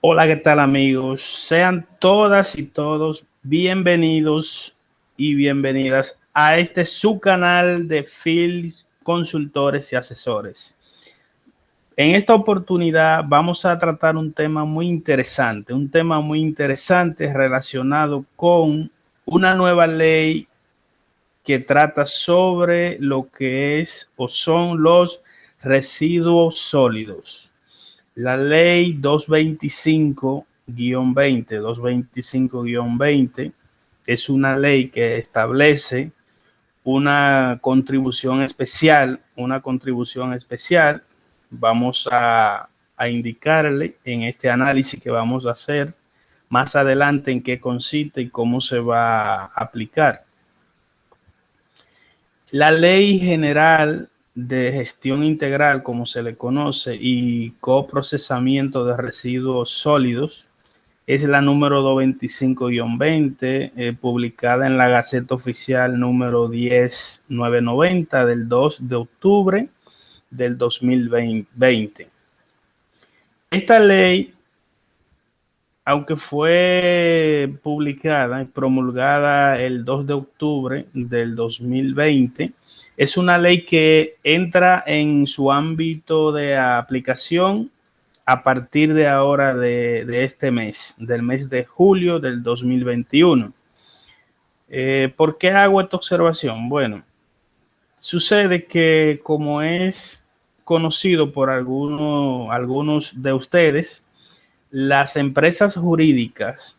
Hola, ¿qué tal amigos? Sean todas y todos bienvenidos y bienvenidas a este su canal de Fields Consultores y Asesores. En esta oportunidad vamos a tratar un tema muy interesante relacionado con una nueva ley que trata sobre lo que es o son los residuos sólidos. La ley 225-20 es una ley que establece una contribución especial. Vamos a indicarle en este análisis que vamos a hacer más adelante en qué consiste y cómo se va a aplicar. La Ley General de Gestión Integral, como se le conoce, y coprocesamiento de residuos sólidos, es la número 225-20, publicada en la Gaceta Oficial número 10990 del 2 de octubre del 2020. Esta ley, aunque fue publicada y promulgada el 2 de octubre del 2020, es una ley que entra en su ámbito de aplicación a partir de ahora de este mes, del mes de julio del 2021. ¿Por qué hago esta observación? Bueno, sucede que como es conocido por algunos de ustedes, las empresas jurídicas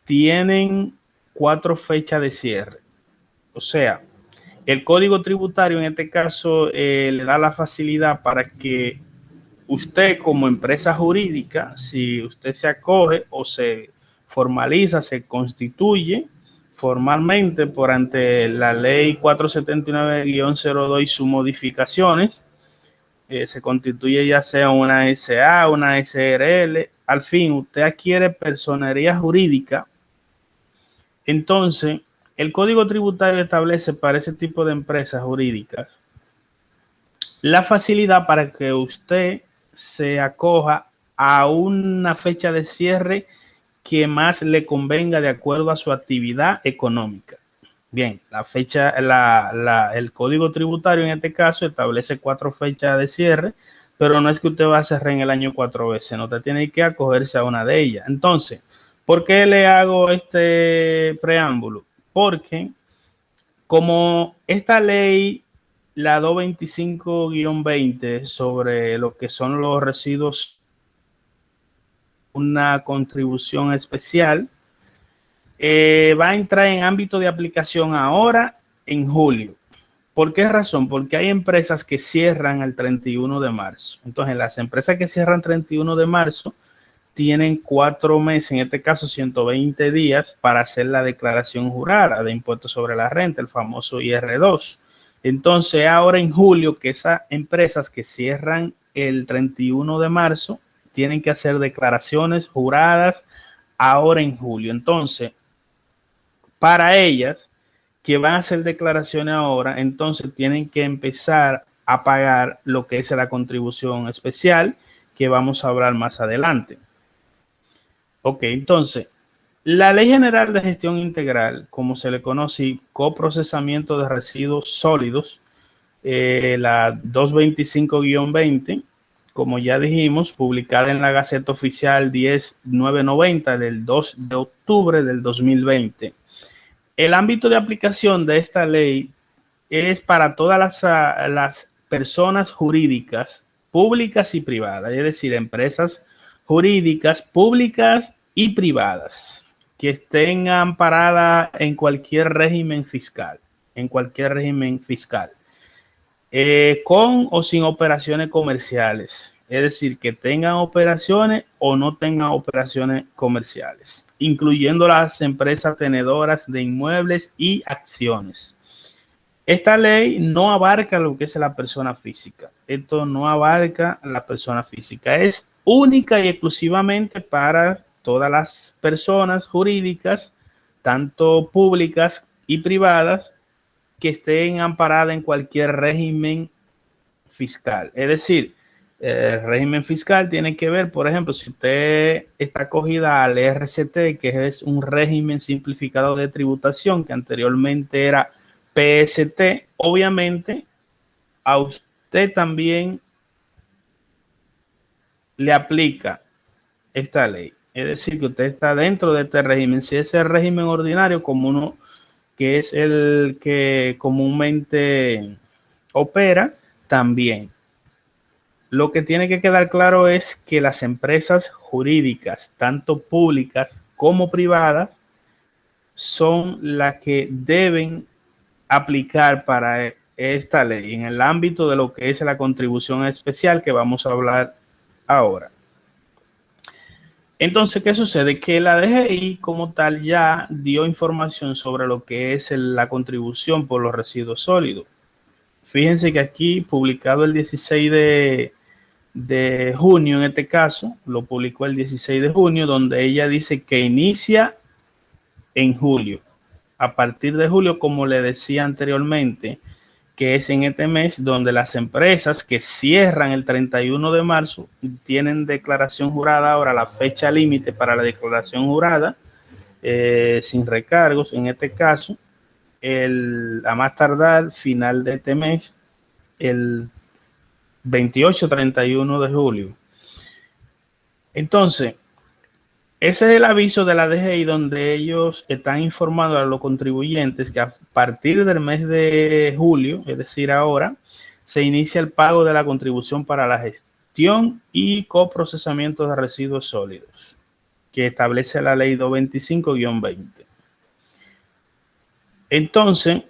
tienen 4 fechas de cierre. O sea, el Código Tributario en este caso le da la facilidad para que usted como empresa jurídica, si usted se acoge o se formaliza, se constituye formalmente por ante la ley 479-02 y sus modificaciones, se constituye ya sea una SA, una SRL, al fin usted adquiere personería jurídica. Entonces, el Código Tributario establece para ese tipo de empresas jurídicas la facilidad para que usted se acoja a una fecha de cierre que más le convenga de acuerdo a su actividad económica. Bien, el Código Tributario en este caso establece 4 fechas de cierre, pero no es que usted va a cerrar en el año 4 veces, no, usted tiene que acogerse a una de ellas. Entonces, ¿por qué le hago este preámbulo? Porque como esta ley, la 225-20 sobre lo que son los residuos, una contribución especial, va a entrar en ámbito de aplicación ahora en julio. ¿Por qué razón? Porque hay empresas que cierran el 31 de marzo. Entonces, las empresas que cierran 31 de marzo tienen 4 meses, en este caso 120 días, para hacer la declaración jurada de impuestos sobre la renta, el famoso IR2. Entonces, ahora en julio, que esas empresas que cierran el 31 de marzo tienen que hacer declaraciones juradas ahora en julio. Entonces, para ellas que van a hacer declaraciones ahora, entonces tienen que empezar a pagar lo que es la contribución especial que vamos a hablar más adelante. Ok, entonces, la Ley General de Gestión Integral, como se le conoce, coprocesamiento de residuos sólidos, la 225-20, como ya dijimos, publicada en la Gaceta Oficial 10990 del 2 de octubre del 2020. El ámbito de aplicación de esta ley es para todas las personas jurídicas, públicas y privadas, es decir, empresas jurídicas, públicas y privadas que estén amparadas en cualquier régimen fiscal, con o sin operaciones comerciales, es decir, que tengan operaciones o no tengan operaciones comerciales, incluyendo las empresas tenedoras de inmuebles y acciones. Esta ley no abarca lo que es la persona física. Esto no abarca la persona física. Es única y exclusivamente para todas las personas jurídicas, tanto públicas y privadas, que estén amparadas en cualquier régimen fiscal. Es decir, El régimen fiscal tiene que ver, por ejemplo, si usted está acogida al RCT, que es un régimen simplificado de tributación, que anteriormente era PST, obviamente a usted también le aplica esta ley. Es decir, que usted está dentro de este régimen. Si es el régimen ordinario, como uno que es el que comúnmente opera, también. Lo que tiene que quedar claro es que las empresas jurídicas, tanto públicas como privadas, son las que deben aplicar para esta ley en el ámbito de lo que es la contribución especial que vamos a hablar ahora. Entonces, ¿qué sucede? Que la DGI como tal ya dio información sobre lo que es la contribución por los residuos sólidos. Fíjense que aquí, publicado el 16 de junio, en este caso, lo publicó el 16 de junio, donde ella dice que inicia en julio. A partir de julio, como le decía anteriormente, que es en este mes donde las empresas que cierran el 31 de marzo tienen declaración jurada. Ahora la fecha límite para la declaración jurada sin recargos, en este caso, a más tardar final de este mes, el 28-31 de julio. Entonces, ese es el aviso de la DGI donde ellos están informando a los contribuyentes que a partir del mes de julio, es decir, ahora, se inicia el pago de la contribución para la gestión y coprocesamiento de residuos sólidos, que establece la ley 225-20. Entonces,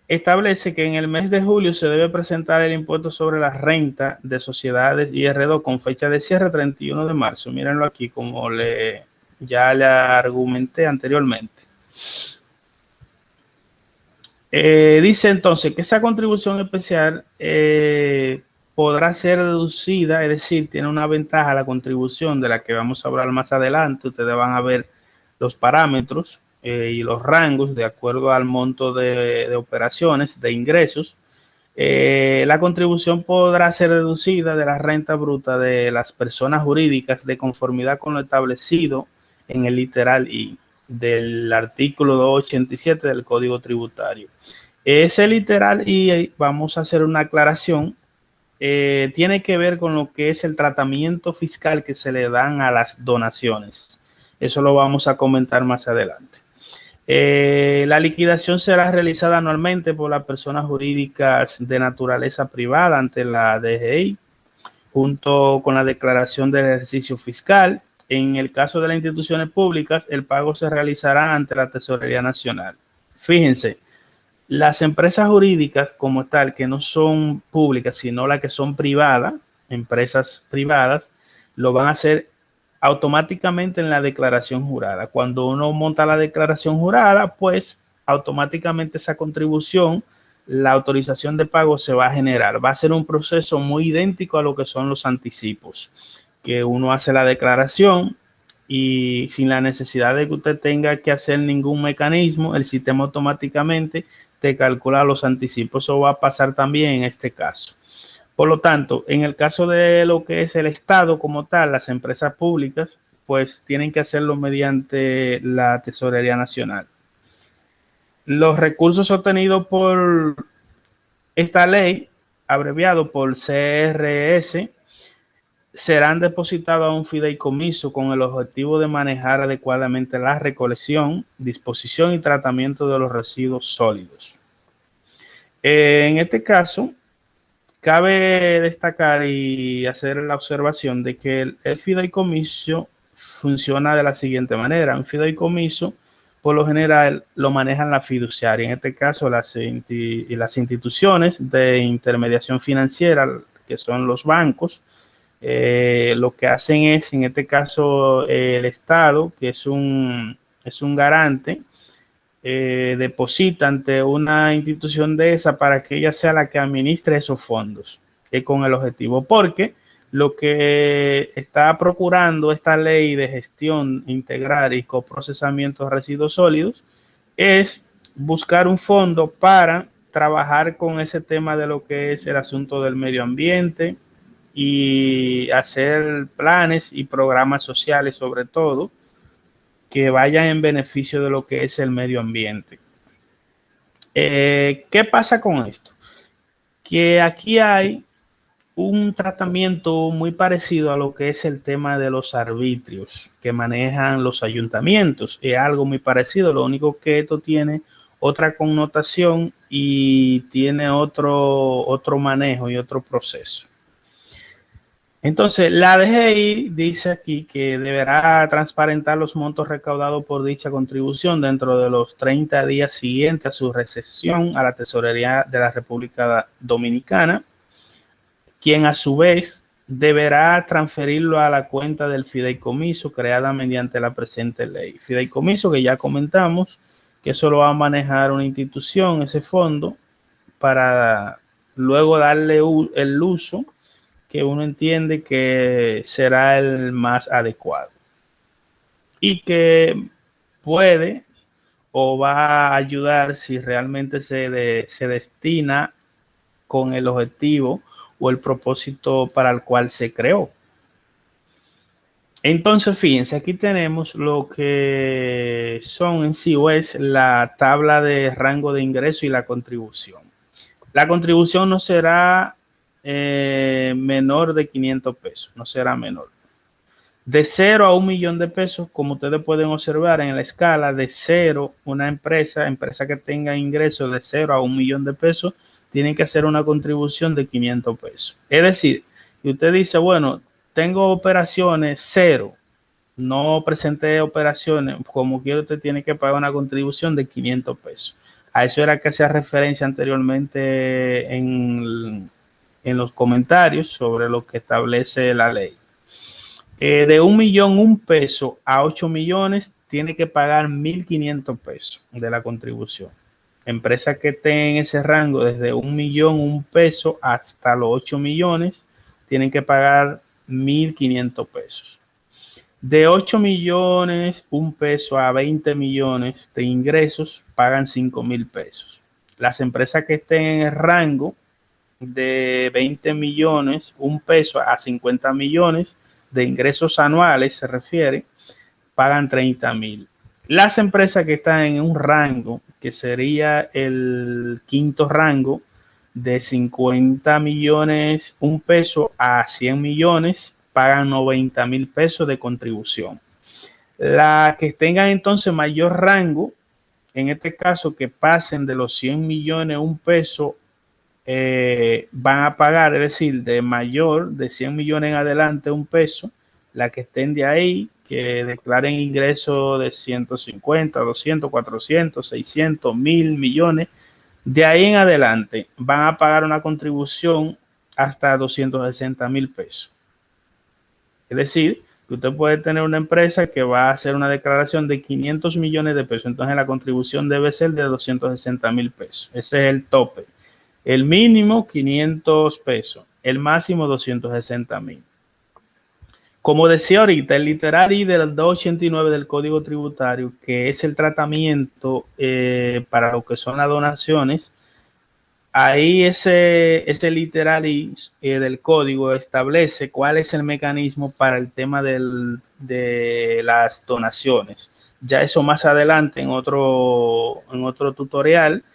establece que en el mes de julio se debe presentar el impuesto sobre la renta de sociedades IR2 con fecha de cierre 31 de marzo. Mírenlo aquí, como ya le argumenté anteriormente. Dice entonces que esa contribución especial podrá ser deducida, es decir, tiene una ventaja la contribución de la que vamos a hablar más adelante. Ustedes van a ver los parámetros y los rangos de acuerdo al monto de operaciones, de ingresos. La contribución podrá ser deducida de la renta bruta de las personas jurídicas de conformidad con lo establecido en el literal I del artículo 287 del Código Tributario. Ese literal I, vamos a hacer una aclaración, tiene que ver con lo que es el tratamiento fiscal que se le dan a las donaciones. Eso lo vamos a comentar más adelante. La liquidación será realizada anualmente por las personas jurídicas de naturaleza privada ante la DGI, junto con la declaración del ejercicio fiscal. En el caso de las instituciones públicas, el pago se realizará ante la Tesorería Nacional. Fíjense, las empresas jurídicas como tal, que no son públicas, sino las que son privadas, empresas privadas, lo van a hacer automáticamente en la declaración jurada. Cuando uno monta la declaración jurada, pues automáticamente esa contribución, la autorización de pago se va a generar. Va a ser un proceso muy idéntico a lo que son los anticipos, que uno hace la declaración y sin la necesidad de que usted tenga que hacer ningún mecanismo, el sistema automáticamente te calcula los anticipos. Eso va a pasar también en este caso. Por lo tanto, en el caso de lo que es el Estado como tal, las empresas públicas, pues tienen que hacerlo mediante la Tesorería Nacional. Los recursos obtenidos por esta ley, abreviado por CRS, serán depositados a un fideicomiso con el objetivo de manejar adecuadamente la recolección, disposición y tratamiento de los residuos sólidos. En este caso, cabe destacar y hacer la observación de que el fideicomiso funciona de la siguiente manera. Un fideicomiso, por lo general, lo manejan la fiduciaria. En este caso, las instituciones de intermediación financiera, que son los bancos, lo que hacen es, en este caso, el Estado, que es un garante, deposita ante una institución de esa para que ella sea la que administre esos fondos, con el objetivo, porque lo que está procurando esta ley de gestión integral y coprocesamiento de residuos sólidos es buscar un fondo para trabajar con ese tema de lo que es el asunto del medio ambiente, y hacer planes y programas sociales, sobre todo, que vayan en beneficio de lo que es el medio ambiente. ¿Qué pasa con esto? Que aquí hay un tratamiento muy parecido a lo que es el tema de los arbitrios que manejan los ayuntamientos. Es algo muy parecido, lo único que esto tiene otra connotación y tiene otro manejo y otro proceso. Entonces, la DGI dice aquí que deberá transparentar los montos recaudados por dicha contribución dentro de los 30 días siguientes a su recepción a la Tesorería de la República Dominicana, quien a su vez deberá transferirlo a la cuenta del fideicomiso creada mediante la presente ley. Fideicomiso que ya comentamos, que eso lo va a manejar una institución, ese fondo, para luego darle el uso que uno entiende que será el más adecuado y que puede o va a ayudar si realmente se destina con el objetivo o el propósito para el cual se creó. Entonces, fíjense, aquí tenemos lo que son en sí o es la tabla de rango de ingreso y la contribución. La contribución no será menor de 500 pesos, no será menor. De 0 a 1 millón de pesos, como ustedes pueden observar en la escala de 0, una empresa que tenga ingresos de 0 a 1 millón de pesos, tienen que hacer una contribución de 500 pesos. Es decir, si usted dice, bueno, tengo operaciones 0, no presenté operaciones, como quiera usted tiene que pagar una contribución de 500 pesos. A eso era que hacía referencia anteriormente en los comentarios sobre lo que establece la ley. De 1 millón 1 peso a 8 millones tiene que pagar 1.500 pesos de la contribución. Empresas que estén en ese rango desde 1 millón 1 peso hasta los 8 millones tienen que pagar 1.500 pesos. De 8 millones 1 peso a 20 millones de ingresos pagan 5.000 pesos. Las empresas que estén en el rango de 20 millones 1 peso a 50 millones de ingresos anuales, se refiere, pagan 30.000. Las empresas que están en un rango que sería el quinto rango de 50 millones 1 peso a 100 millones pagan 90.000 pesos de contribución. Las que tengan entonces mayor rango, en este caso que pasen de los 100 millones 1 peso, van a pagar, es decir, de mayor de 100 millones en adelante 1 peso, la que estén de ahí, que declaren ingresos de 150, 200, 400, 600, 1.000 millones, de ahí en adelante van a pagar una contribución hasta 260.000 pesos. Es decir, que usted puede tener una empresa que va a hacer una declaración de 500 millones de pesos, entonces la contribución debe ser de 260.000 pesos. Ese es el tope. El mínimo 500 pesos, el máximo 260.000. Como decía ahorita, el literal I del 289 del Código Tributario, que es el tratamiento para lo que son las donaciones, ahí ese literal I del código establece cuál es el mecanismo para el tema de las donaciones. Ya eso más adelante en otro tutorial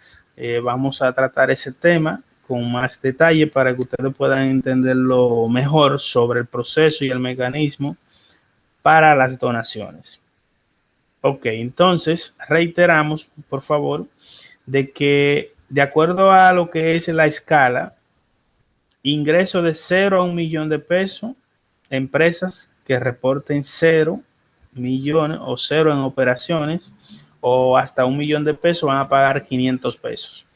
vamos a tratar ese tema con más detalle para que ustedes puedan entenderlo mejor sobre el proceso y el mecanismo para las donaciones. Ok, entonces reiteramos, por favor, de que de acuerdo a lo que es la escala, ingreso de 0 a 1 millón de pesos, empresas que reporten 0 millones o 0 en operaciones o hasta 1 millón de pesos van a pagar 500 pesos.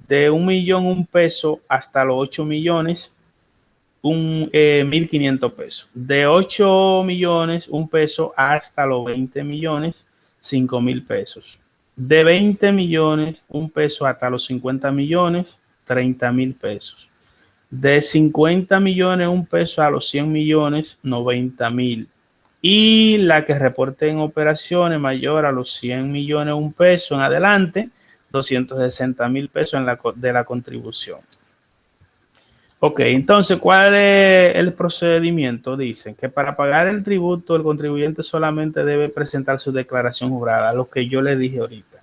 De 1 millón 1 peso hasta los 8 millones, 1.500 pesos. De 8 millones 1 peso hasta los 20 millones, 5.000 pesos. De 20 millones 1 peso hasta los 50 millones, 30.000 pesos. De 50 millones 1 peso a los 100 millones, 90.000. Y la que reporte en operaciones mayor a los 100 millones 1 peso en adelante, 260.000 pesos de la contribución. Ok, entonces, ¿cuál es el procedimiento? Dicen que para pagar el tributo, el contribuyente solamente debe presentar su declaración jurada, lo que yo le dije ahorita.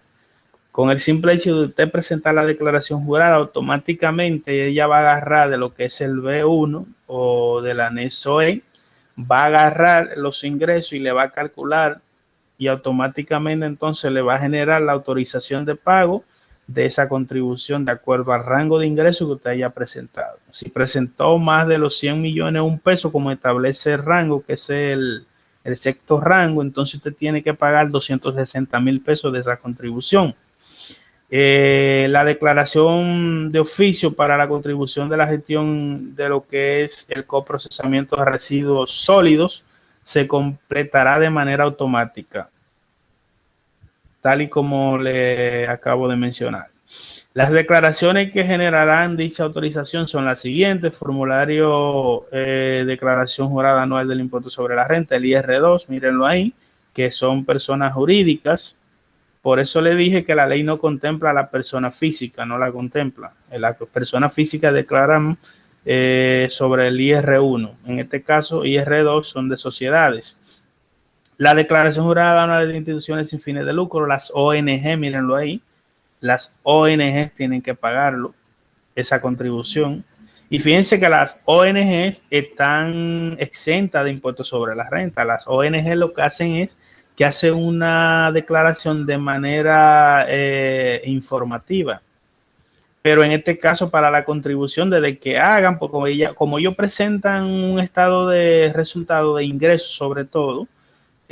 Con el simple hecho de usted presentar la declaración jurada, automáticamente ella va a agarrar de lo que es el B1 o del anexo E, va a agarrar los ingresos y le va a calcular y automáticamente entonces le va a generar la autorización de pago de esa contribución de acuerdo al rango de ingresos que usted haya presentado. Si presentó más de los 100 millones un peso, como establece el rango, que es el sexto rango, entonces usted tiene que pagar 260,000 pesos de esa contribución. La declaración de oficio para la contribución de la gestión de lo que es el coprocesamiento de residuos sólidos se completará de manera automática, tal y como le acabo de mencionar. Las declaraciones que generarán dicha autorización son las siguientes: formulario declaración jurada anual del impuesto sobre la renta, el IR2, mírenlo ahí, que son personas jurídicas. Por eso le dije que la ley no contempla a la persona física, no la contempla. Las personas físicas declaran sobre el IR1. En este caso, IR2 son de sociedades. La declaración jurada anual de instituciones sin fines de lucro, las ONG, mírenlo ahí. Las ONG tienen que pagarlo, esa contribución. Y fíjense que las ONG están exentas de impuestos sobre la renta. Las ONG lo que hacen es que hacen una declaración de manera informativa. Pero en este caso, para la contribución, desde que hagan, porque como ellos presentan un estado de resultado de ingresos sobre todo,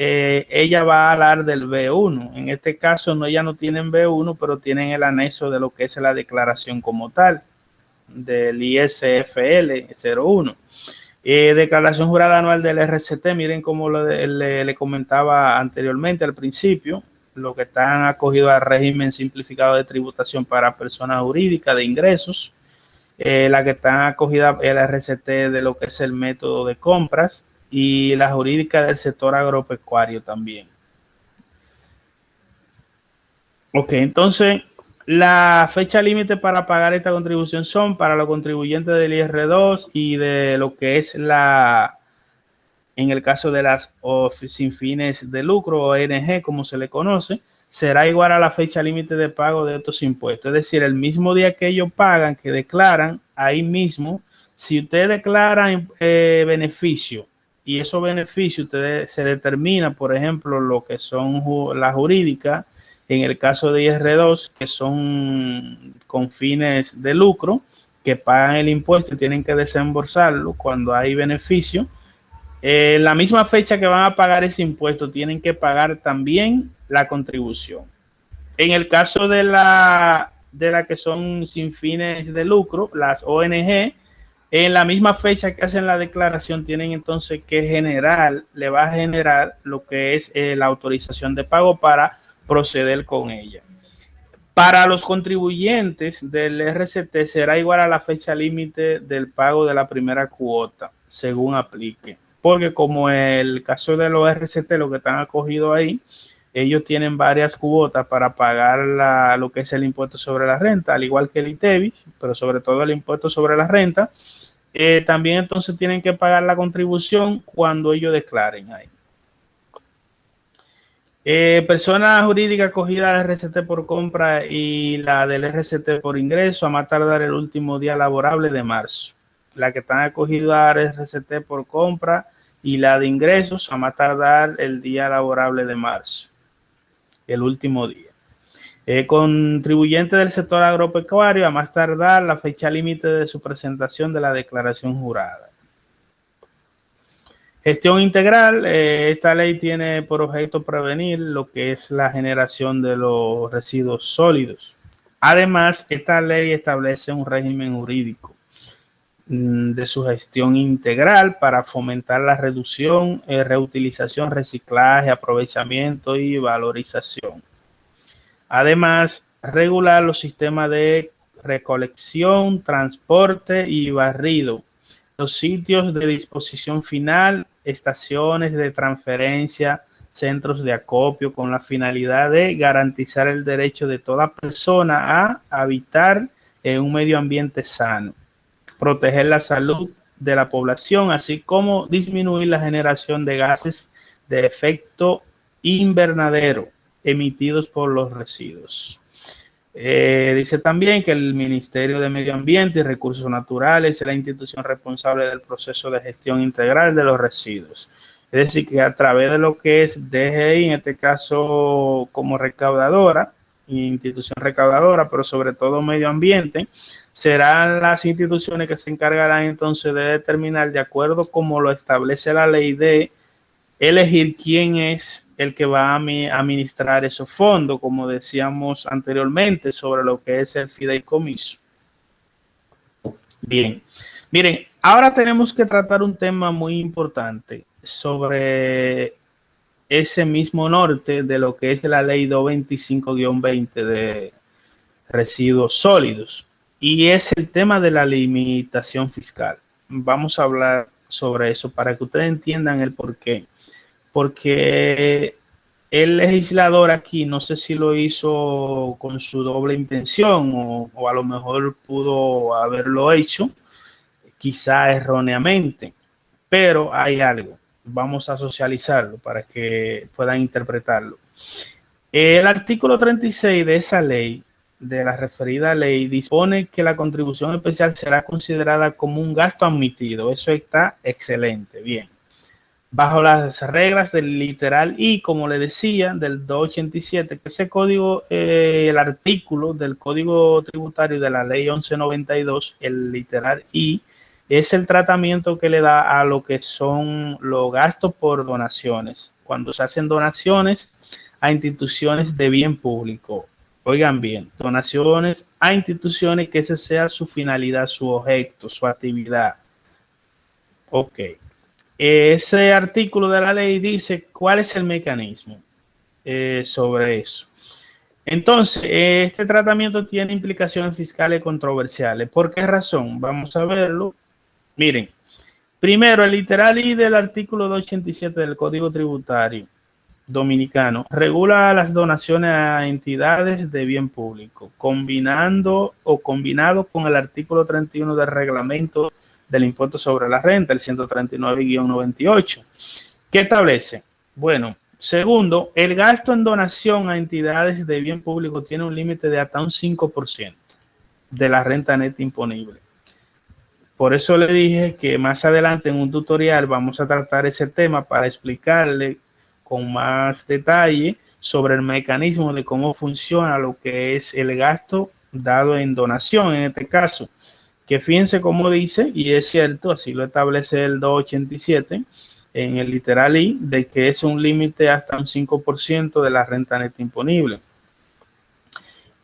ella va a hablar del B1. En este caso, no, ya no tienen B1, pero tienen el anexo de lo que es la declaración como tal, del ISFL 01. Declaración jurada anual del RCT, miren como le comentaba anteriormente al principio, lo que están acogidos al régimen simplificado de tributación para personas jurídicas de ingresos, la que están acogidas el RCT de lo que es el método de compras y la jurídica del sector agropecuario también. Ok, entonces la fecha límite para pagar esta contribución son para los contribuyentes del IR2 y de lo que es en el caso de las sin fines de lucro, ONG, como se le conoce, será igual a la fecha límite de pago de estos impuestos. Es decir, el mismo día que ellos pagan, que declaran, ahí mismo, si ustedes declaran beneficio y esos beneficios ustedes se determina, por ejemplo, lo que son las jurídicas, en el caso de IR2, que son con fines de lucro, que pagan el impuesto y tienen que desembolsarlo cuando hay beneficio. La misma fecha que van a pagar ese impuesto, tienen que pagar también la contribución. En el caso de la que son sin fines de lucro, las ONG, en la misma fecha que hacen la declaración, tienen entonces que le va a generar lo que es la autorización de pago para proceder con ella. Para los contribuyentes del RCT será igual a la fecha límite del pago de la primera cuota, según aplique. Porque como el caso de los RCT, lo que están acogidos ahí, ellos tienen varias cuotas para pagar lo que es el impuesto sobre la renta, al igual que el ITEVIS, pero sobre todo el impuesto sobre la renta. También entonces tienen que pagar la contribución cuando ellos declaren ahí. Persona jurídica acogida al RCT por compra y la del RCT por ingreso a más tardar el último día laborable de marzo. La que están acogidas al RCT por compra y la de ingresos a más tardar el día laborable de marzo, el último día. Contribuyente del sector agropecuario a más tardar la fecha límite de su presentación de la declaración jurada. Gestión integral, esta ley tiene por objeto prevenir lo que es la generación de los residuos sólidos. Además, esta ley establece un régimen jurídico de su gestión integral para fomentar la reducción, reutilización, reciclaje, aprovechamiento y valorización. Además, regular los sistemas de recolección, transporte y barrido, los sitios de disposición final, estaciones de transferencia, centros de acopio, con la finalidad de garantizar el derecho de toda persona a habitar en un medio ambiente sano. proteger la salud de la población, así como disminuir la generación de gases de efecto invernadero emitidos por los residuos. Dice también que el Ministerio de Medio Ambiente y Recursos Naturales es la institución responsable del proceso de gestión integral de los residuos. Es decir, que a través de lo que es DGI, en este caso como recaudadora, institución recaudadora, pero sobre todo medio ambiente, serán las instituciones que se encargarán entonces de determinar, de acuerdo como lo establece la ley, de elegir quién es el que va a administrar esos fondos, como decíamos anteriormente, sobre lo que es el fideicomiso. Bien, miren, ahora tenemos que tratar un tema muy importante sobre ese mismo norte de lo que es la ley 225-20 de residuos sólidos, y es el tema de la limitación fiscal. Vamos a hablar sobre eso para que ustedes entiendan el porqué. Porque el legislador aquí, no sé si lo hizo con su doble intención o a lo mejor pudo haberlo hecho, quizá erróneamente, pero hay algo. Vamos a socializarlo para que puedan interpretarlo. El artículo 36 de esa ley, de la referida ley, dispone que la contribución especial será considerada como un gasto admitido. Eso está excelente, bien. Bajo las reglas del literal I, como le decía, del 287, que ese código, el artículo del Código Tributario de la Ley 1192, el literal I, es el tratamiento que le da a lo que son los gastos por donaciones. Cuando se hacen donaciones a instituciones de bien público. Oigan bien, donaciones a instituciones que esa sea su finalidad, su objeto, su actividad. Ok. Ese artículo de la ley dice cuál es el mecanismo sobre eso. Entonces, este tratamiento tiene implicaciones fiscales controversiales. ¿Por qué razón? Vamos a verlo. Miren, primero, el literal I del artículo 287 del Código Tributario Dominicano regula las donaciones a entidades de bien público, combinado con el artículo 31 del reglamento del impuesto sobre la renta, el 139-98. ¿Qué establece? Bueno, segundo, el gasto en donación a entidades de bien público tiene un límite de hasta un 5% de la renta neta imponible. Por eso le dije que más adelante en un tutorial vamos a tratar ese tema para explicarle con más detalle sobre el mecanismo de cómo funciona lo que es el gasto dado en donación en este caso. Que fíjense cómo dice, y es cierto, así lo establece el 287 en el literal I, de que es un límite hasta un 5% de la renta neta imponible.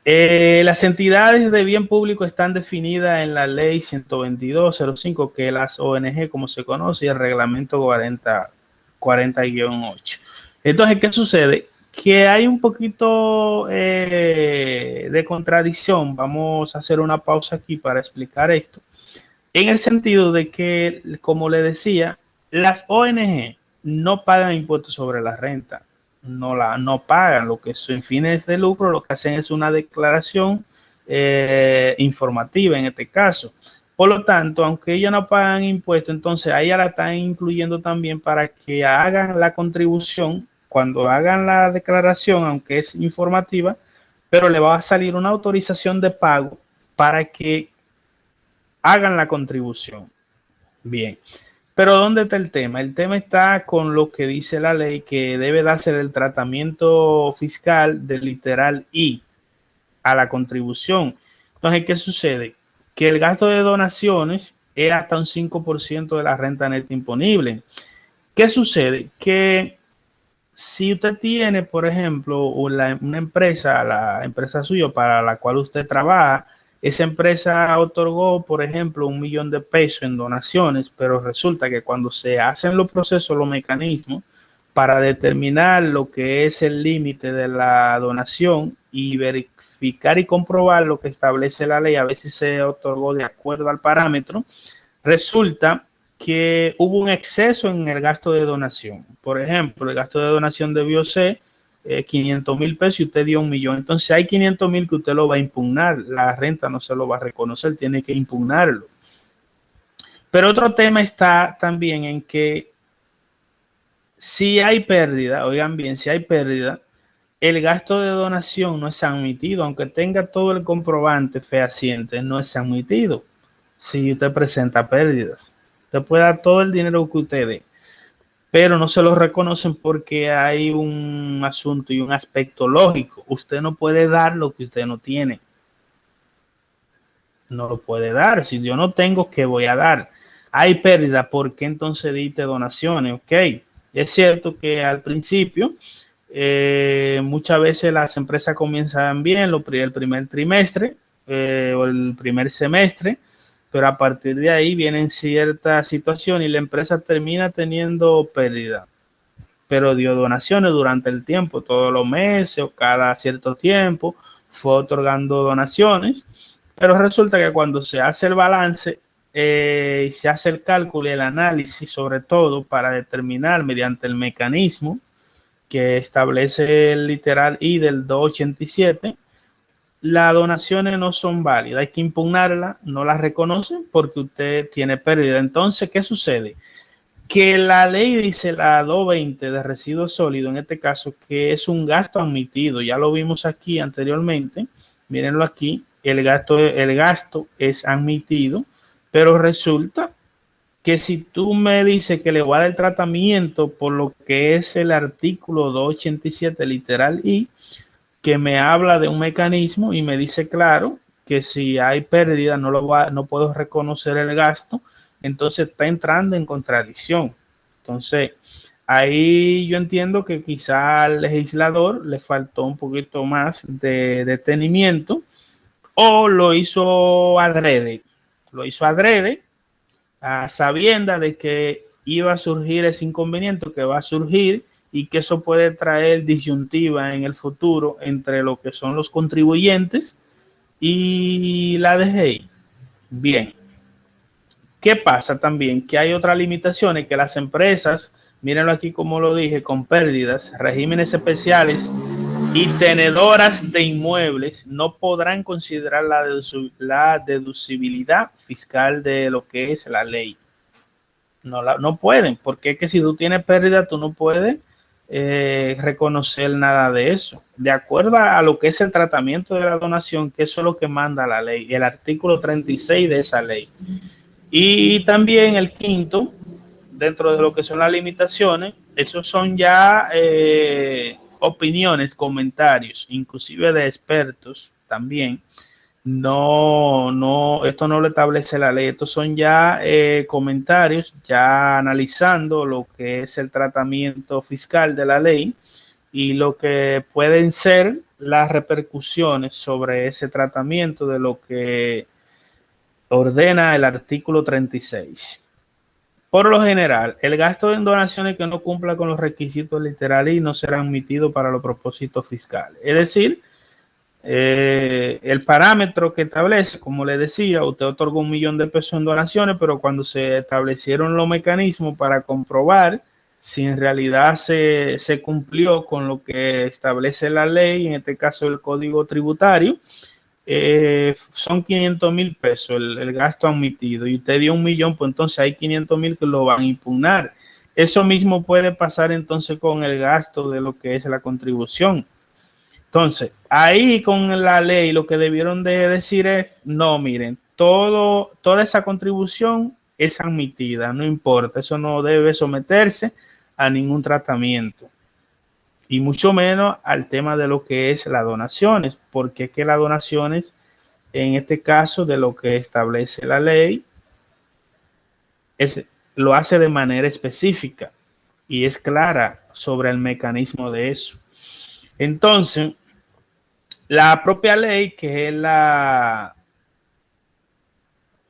Las entidades de bien público están definidas en la ley 122.05, que es las ONG, como se conoce, y el reglamento 40-8. Entonces, ¿qué sucede? Que hay un poquito de contradicción. Vamos a hacer una pausa aquí para explicar esto. En el sentido de que, como le decía, las ONG no pagan impuestos sobre la renta. No pagan. Lo que sin fines de lucro, lo que hacen es una declaración informativa en este caso. Por lo tanto, aunque ellos no pagan impuestos, entonces a ella la están incluyendo también para que hagan la contribución cuando hagan la declaración, aunque es informativa, pero le va a salir una autorización de pago para que hagan la contribución. Bien. Pero ¿dónde está el tema? El tema está con lo que dice la ley, que debe darse el tratamiento fiscal del literal I a la contribución. Entonces, ¿qué sucede? Que el gasto de donaciones es hasta un 5% de la renta neta imponible. ¿Qué sucede? Que si usted tiene, por ejemplo, una empresa, la empresa suya para la cual usted trabaja, esa empresa otorgó, por ejemplo, 1 millón de pesos en donaciones, pero resulta que cuando se hacen los procesos, los mecanismos para determinar lo que es el límite de la donación y verificar y comprobar lo que establece la ley, a ver si se otorgó de acuerdo al parámetro, resulta que hubo un exceso en el gasto de donación. Por ejemplo, el gasto de donación debió ser 500,000 pesos y usted dio 1 millón. Entonces hay 500,000 que usted lo va a impugnar. La renta no se lo va a reconocer, tiene que impugnarlo. Pero otro tema está también en que si hay pérdida, oigan bien, si hay pérdida, el gasto de donación no es admitido, aunque tenga todo el comprobante fehaciente, no es admitido si usted presenta pérdidas. Usted puede dar todo el dinero que usted dé, pero no se lo reconocen porque hay un asunto y un aspecto lógico. Usted no puede dar lo que usted no tiene. No lo puede dar. Si yo no tengo, ¿qué voy a dar? Hay pérdida, ¿por qué entonces diste donaciones? Ok, es cierto que al principio muchas veces las empresas comienzan bien el primer trimestre o el primer semestre, pero a partir de ahí vienen ciertas situaciones y la empresa termina teniendo pérdida, pero dio donaciones durante el tiempo, todos los meses o cada cierto tiempo, fue otorgando donaciones, pero resulta que cuando se hace el balance y se hace el cálculo y el análisis, sobre todo para determinar mediante el mecanismo que establece el literal I del 287, las donaciones no son válidas, hay que impugnarla, no las reconocen porque usted tiene pérdida. Entonces, ¿qué sucede? Que la ley dice, la 220 de residuos sólidos, en este caso, que es un gasto admitido, ya lo vimos aquí anteriormente, mírenlo aquí, el gasto es admitido, pero resulta que si tú me dices que le voy a dar el tratamiento por lo que es el artículo 287 literal I, que me habla de un mecanismo y me dice claro que si hay pérdida no puedo reconocer el gasto, entonces está entrando en contradicción. Entonces, ahí yo entiendo que quizá al legislador le faltó un poquito más de detenimiento o lo hizo adrede a sabiendas de que iba a surgir ese inconveniente que va a surgir y que eso puede traer disyuntiva en el futuro entre lo que son los contribuyentes y la DGI. Bien, ¿qué pasa también? Que hay otras limitaciones que las empresas, mírenlo aquí como lo dije, con pérdidas, regímenes especiales y tenedoras de inmuebles no podrán considerar la deducibilidad fiscal de lo que es la ley. No pueden, porque es que si tú tienes pérdida, tú no puedes reconocer nada de eso. De acuerdo a lo que es el tratamiento de la donación, que eso es lo que manda la ley, el artículo 36 de esa ley. Y también el quinto, dentro de lo que son las limitaciones, esos son ya opiniones, comentarios, inclusive de expertos también. Esto no lo establece la ley, estos son ya comentarios, ya analizando lo que es el tratamiento fiscal de la ley y lo que pueden ser las repercusiones sobre ese tratamiento de lo que ordena el artículo 36. Por lo general, el gasto en donaciones que no cumpla con los requisitos literales no será admitido para los propósitos fiscales. Es decir, el parámetro que establece, como le decía, usted otorgó 1 millón de pesos en donaciones, pero cuando se establecieron los mecanismos para comprobar si en realidad se cumplió con lo que establece la ley, en este caso el Código Tributario, son 500,000 pesos el gasto admitido y usted dio 1 millón, pues entonces hay 500,000 que lo van a impugnar. Eso mismo puede pasar entonces con el gasto de lo que es la contribución. Entonces, ahí con la ley lo que debieron de decir es, no, miren, toda esa contribución es admitida, no importa, eso no debe someterse a ningún tratamiento. Y mucho menos al tema de lo que es las donaciones, porque es que las donaciones, en este caso de lo que establece la ley, lo hace de manera específica y es clara sobre el mecanismo de eso. Entonces, la propia ley, que es la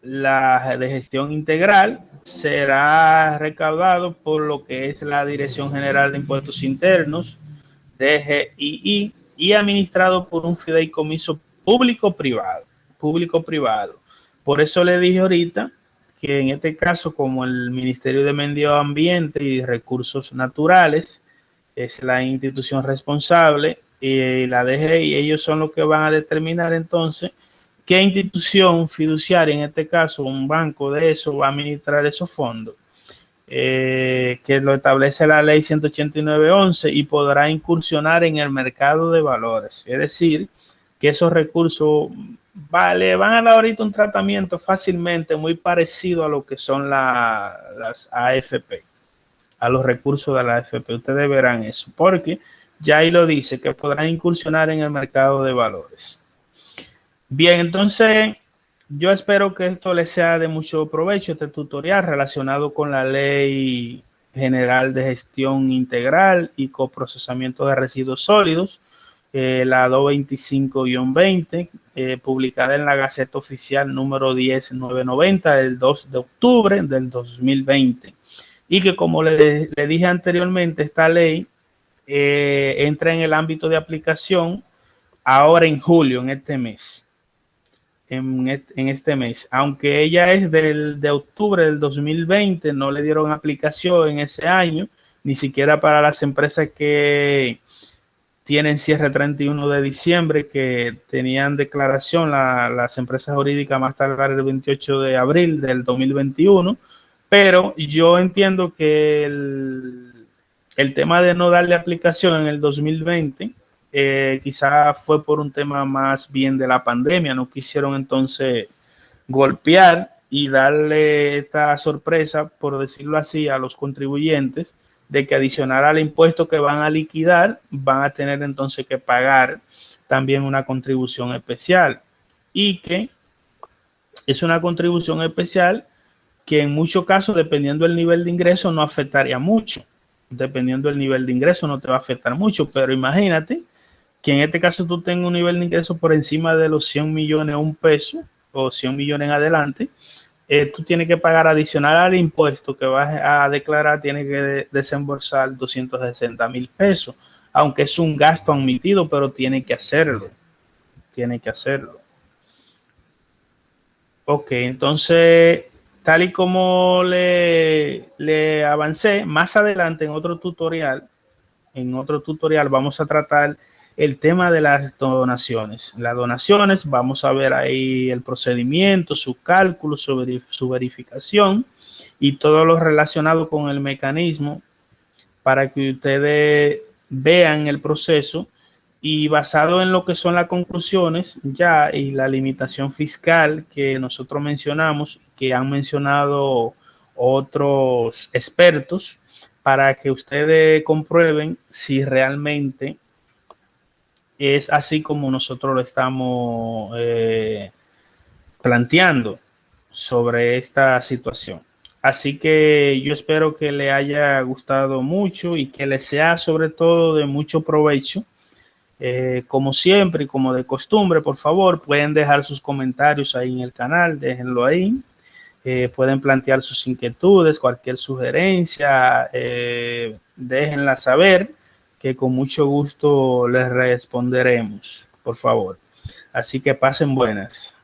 de gestión integral, será recaudado por lo que es la Dirección General de Impuestos Internos, DGII, y administrado por un fideicomiso público-privado. Público-privado. Por eso le dije ahorita que en este caso, como el Ministerio de Medio Ambiente y Recursos Naturales es la institución responsable, y la DGI, ellos son los que van a determinar entonces ¿Qué institución fiduciaria, en este caso un banco de eso, va a administrar esos fondos? Que lo establece la ley 189.11 y podrá incursionar en el mercado de valores. Es decir, que esos recursos le van a dar ahorita un tratamiento fácilmente muy parecido a lo que son las AFP, a los recursos de la AFP. Ustedes verán eso, porque ya ahí lo dice, que podrán incursionar en el mercado de valores. Bien, entonces yo espero que esto les sea de mucho provecho, este tutorial relacionado con la Ley General de Gestión Integral y Coprocesamiento de Residuos Sólidos, la 225-20, publicada en la Gaceta Oficial número 10990 del 2 de octubre del 2020. Y que, como le dije anteriormente, esta ley entra en el ámbito de aplicación ahora en julio, en este mes. En este mes, aunque ella es de octubre del 2020, no le dieron aplicación en ese año, ni siquiera para las empresas que tienen cierre 31 de diciembre, que tenían declaración las empresas jurídicas más tardar el 28 de abril del 2021, pero yo entiendo que el tema de no darle aplicación en el 2020 quizá fue por un tema más bien de la pandemia. No quisieron entonces golpear y darle esta sorpresa, por decirlo así, a los contribuyentes, de que adicional al impuesto que van a liquidar, van a tener entonces que pagar también una contribución especial, y que es una contribución especial que en muchos casos, dependiendo del nivel de ingreso, no afectaría mucho. Dependiendo del nivel de ingreso no te va a afectar mucho, pero imagínate que en este caso tú tengas un nivel de ingreso por encima de los 100 millones un peso o 100 millones en adelante, tú tienes que pagar adicional al impuesto que vas a declarar, tienes que desembolsar 260,000 pesos, aunque es un gasto admitido, pero tiene que hacerlo. Tiene que hacerlo. Ok, entonces, tal y como le avancé, más adelante en otro tutorial vamos a tratar el tema de las donaciones. Las donaciones, vamos a ver ahí el procedimiento, su cálculo, su verificación y todo lo relacionado con el mecanismo para que ustedes vean el proceso, y basado en lo que son las conclusiones ya y la limitación fiscal que nosotros mencionamos, que han mencionado otros expertos, para que ustedes comprueben si realmente es así como nosotros lo estamos planteando sobre esta situación. Así que yo espero que le haya gustado mucho y que le sea sobre todo de mucho provecho. Como siempre y como de costumbre, por favor, pueden dejar sus comentarios ahí en el canal, déjenlo ahí. Pueden plantear sus inquietudes, cualquier sugerencia, déjenla saber, que con mucho gusto les responderemos, por favor. Así que pasen buenas.